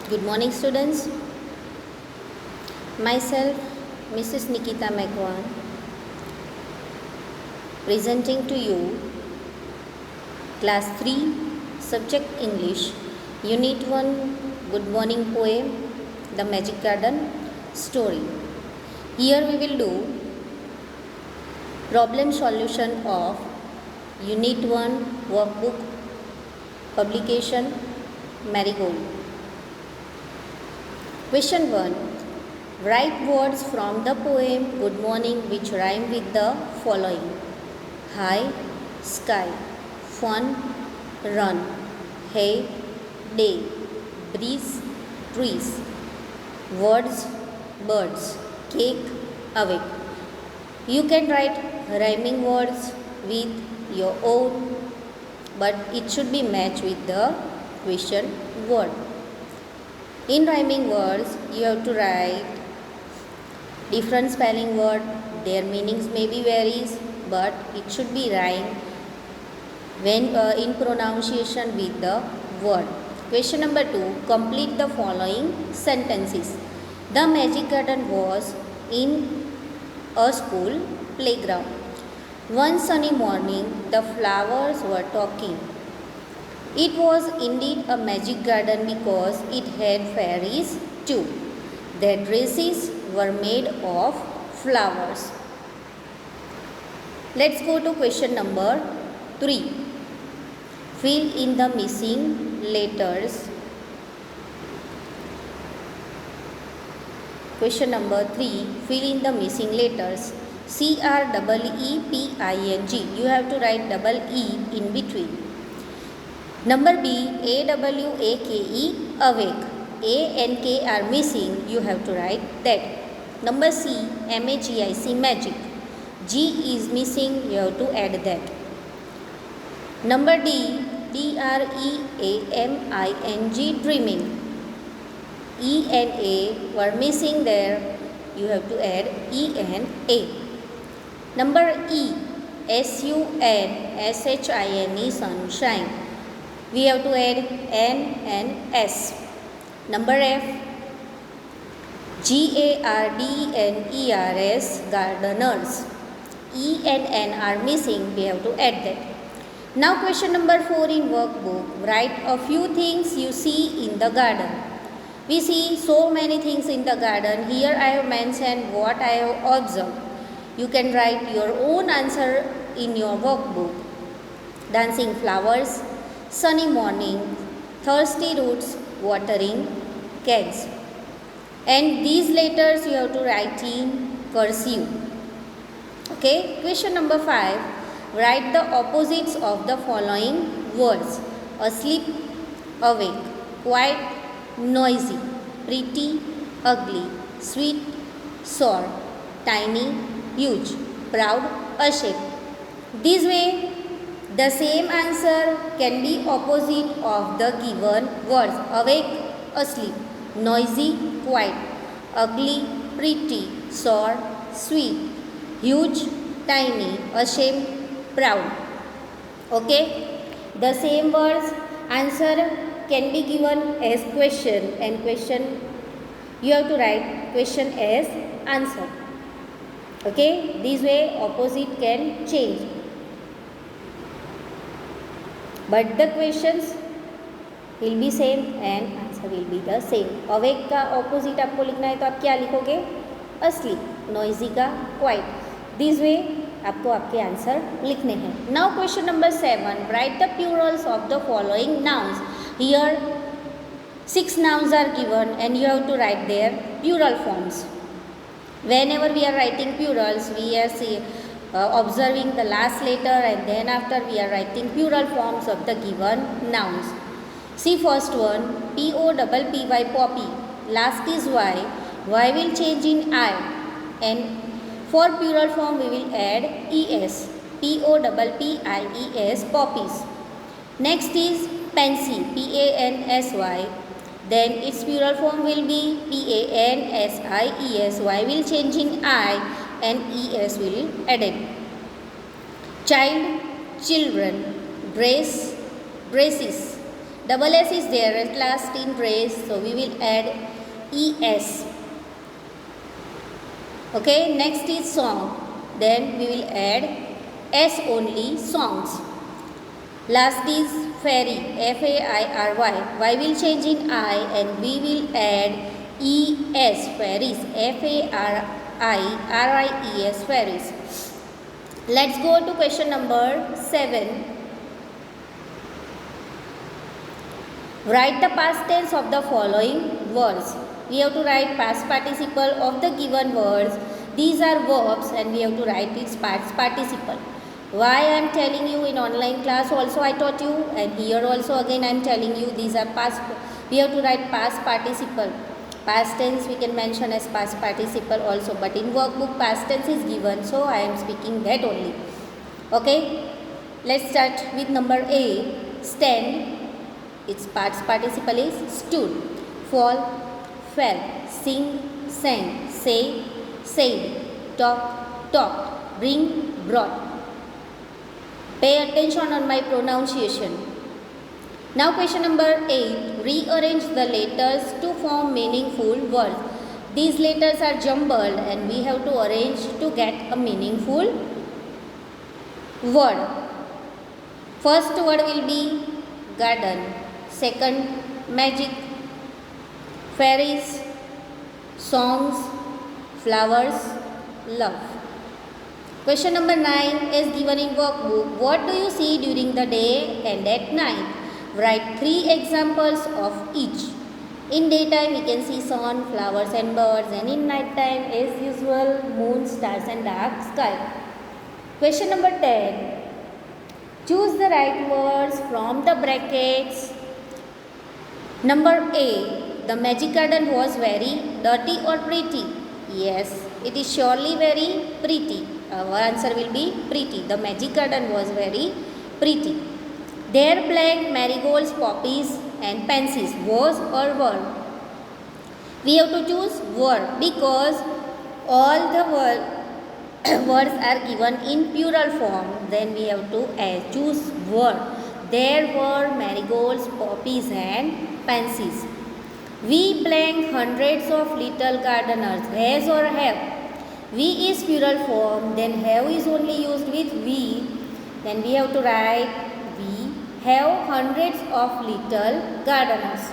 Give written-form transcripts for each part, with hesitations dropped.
Good morning, students. Myself, Mrs. Nikita Magwan, presenting to you Class 3, Subject English, Unit 1, Good Morning Poem, The Magic Garden Story. Here we will do problem solution of Unit 1 Workbook Publication Marigold. Question 1. Write words from the poem Good Morning which rhyme with the following: high, sky, fun, run, hay, day, breeze, trees, words, birds, cake, awake. You can write rhyming words with your own, but it should be matched with the question word. In rhyming words, you have to write different spelling word. Their meanings may be varies, but it should be rhyme when in pronunciation with the word. Question number 2. Complete the following sentences. The magic garden was in a school playground. One sunny morning, the flowers were talking. It was indeed a magic garden because it had fairies too. Their dresses were made of flowers. Let's go to question number 3. Fill in the missing letters. Question number 3. Fill in the missing letters. CREEPING. You have to write double E in between. Number B, AWAKE, awake. A and K are missing, you have to write that. Number C, MAGIC, magic. G is missing, you have to add that. Number D, DREAMING, dreaming. E and A were missing there, you have to add E and A. Number E, SUNSHINE, sunshine. We have to add N and S. Number F, GARDENERS, gardeners. E and N are missing, we have to add that. Now question number 4 in workbook. Write a few things you see in the garden. We see so many things in the garden. Here I have mentioned what I have observed. You can write your own answer in your workbook. Dancing flowers, sunny morning, thirsty roots, watering cans. And these letters you have to write in cursive. Okay, question number 5. Write the opposites of the following words: asleep, awake, quiet, noisy, pretty, ugly, sweet, sour, tiny, huge, proud, ashamed. This way, the same answer can be opposite of the given words: awake, asleep, noisy, quiet, ugly, pretty, sour, sweet, huge, tiny, ashamed, proud. Okay? The same words answer can be given as question, and question you have to write question as answer. Okay? This way opposite can change, but the questions will be same and answer will be the same. Awake का opposite आपको लिखना है तो आप क्या लिखोगे? asleep. noisy का quiet. This way आपको आपके आंसर लिखने हैं. Now question number 7. Write the plurals of the following nouns. Here 6 nouns are given and you have to write their plural forms. Whenever we are writing plurals, we are observing the last letter and then after we are writing plural forms of the given nouns. See first one, POPPY, poppy. Last is Y. Y will change in I, and for plural form we will add ES. POPPIES, poppies. Next is pansy, PANSY. Then its plural form will be PANSIES. Y will change in I and ES will added. Child, children, dress, dresses. Double S is there at last in race, so we will add ES. Okay, next is song. Then we will add S only, songs. Last is fairy, F-A-I-R-Y. Y will change in I and we will add E-S, fairies, F-A-R-I-R-I-E-S, fairies. Let's go to question number 7. Write the past tense of the following words. We have to write past participle of the given words. These are verbs and we have to write its past participle. Why I am telling you in online class also I taught you, and here also again I am telling you these are past. We have to write past participle. Past tense we can mention as past participle also, but in workbook past tense is given, so I am speaking that only. Okay, let's start with number A. Stand. Its past participle is stood. Fall, fell. Sing, sang. Say, said. Talk, talked. Bring, brought. Pay attention on my pronunciation. Now question number 8. Rearrange the letters to form meaningful words. These letters are jumbled and we have to arrange to get a meaningful word. First word will be garden. Second, magic. Fairies, songs, flowers, love. Question number 9 is given in workbook. What do you see during the day and at night? Write 3 examples of each. In daytime we can see sun, flowers and birds, and in night time as usual moon, stars and dark sky. Question number 10. Choose the right words from the brackets. Number A. The magic garden was very dirty or pretty? Yes, it is surely very pretty. Our answer will be pretty. The magic garden was very pretty. There blank marigolds, poppies and pansies. Was or were? We have to choose were because all the words are given in plural form. Then we have to choose were. There were marigolds, poppies and pansies. We blank hundreds of little gardeners. Has or have? We is plural form. Then have is only used with we. Then we have to write we have hundreds of little gardeners.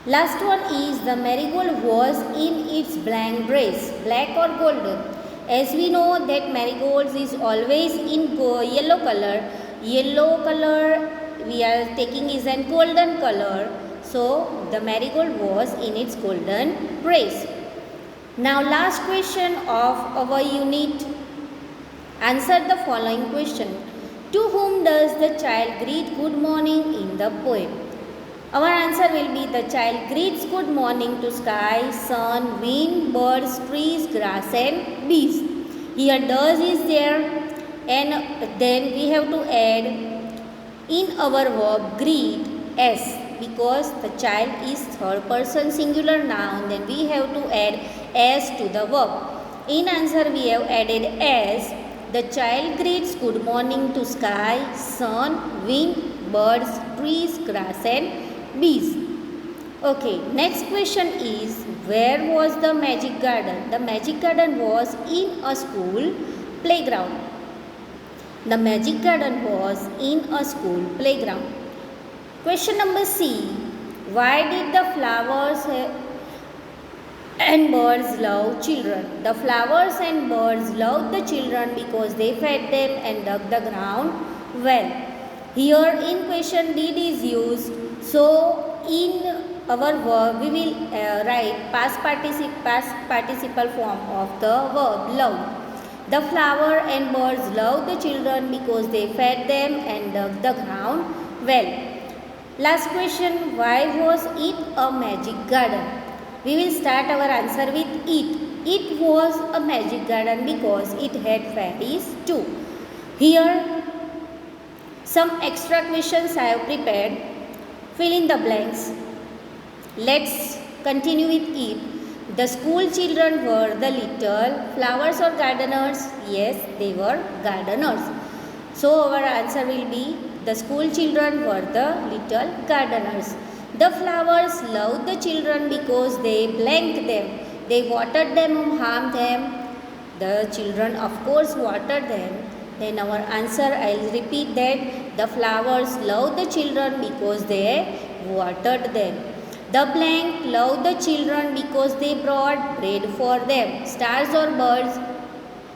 Last one is the marigold was in its blank dress. Black or golden? As we know that marigolds is always in yellow color. Yellow color we are taking is an golden color. So the marigold was in its golden dress. Now last question of our unit. Answer the following question. To whom does the child greet good morning in the poem? Our answer will be the child greets good morning to sky, sun, wind, birds, trees, grass and bees. Here does is there and then we have to add in our verb greet s. Because the child is third person singular noun, then we have to add s to the verb. In answer we have added s. The child greets good morning to sky, sun, wind, birds, trees, grass and bees. Okay, next question is where was the magic garden? The magic garden was in a school playground. The magic garden was in a school playground. Question number C. Why did the flowers and birds love children? The flowers and birds loved the children because they fed them and dug the ground well. Here in question did is used. So in our verb we will write past participle form of the verb love. The flower and birds loved the children because they fed them and dug the ground well. Last question, why was it a magic garden? We will start our answer with it. It was a magic garden because it had fairies too. Here some extra questions I have prepared. Fill in the blanks. Let's continue with it. The school children were the little flowers or gardeners? Yes, they were gardeners. So our answer will be The school children were the little gardeners. The flowers loved the children because they blanked them. They watered them or harmed them. The children, of course, watered them. Then our answer, I'll repeat that. The flowers loved the children because they watered them. The blank loved the children because they brought bread for them. Stars or birds?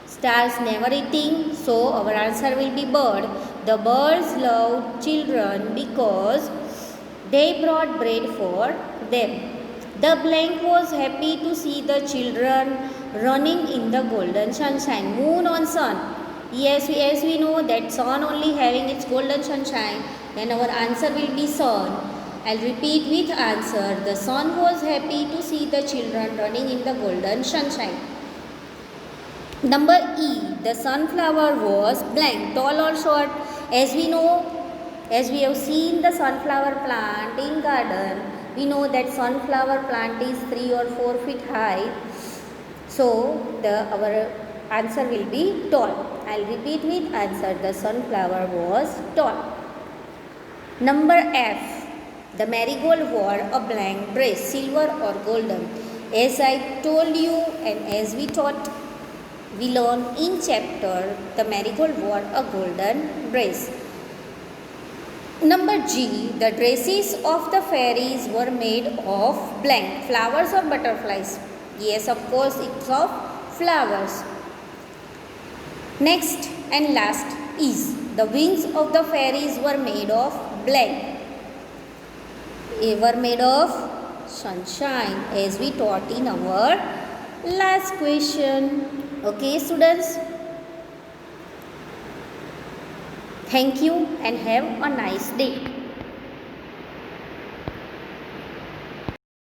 Stars never eating, so our answer will be bird. The birds loved children because they brought bread for them. The blank was happy to see the children running in the golden sunshine. Moon on sun. Yes, as we know that sun only having its golden sunshine, then our answer will be sun. I'll repeat with answer. The sun was happy to see the children running in the golden sunshine. Number E. The sunflower was blank, tall or short. As we know, as we have seen the sunflower plant in garden, we know that sunflower plant is 3 or 4 feet high. So, our answer will be tall. I'll repeat with answer. The sunflower was tall. Number F. The marigold wore a blank dress, silver or golden. As I told you and as we taught, we learned in chapter, the marigold wore a golden dress. Number G. The dresses of the fairies were made of blank, flowers or butterflies. Yes, of course, it's of flowers. Next and last is the wings of the fairies were made of blank. They were made of sunshine, as we taught in our last question. Okay, students. Thank you and have a nice day.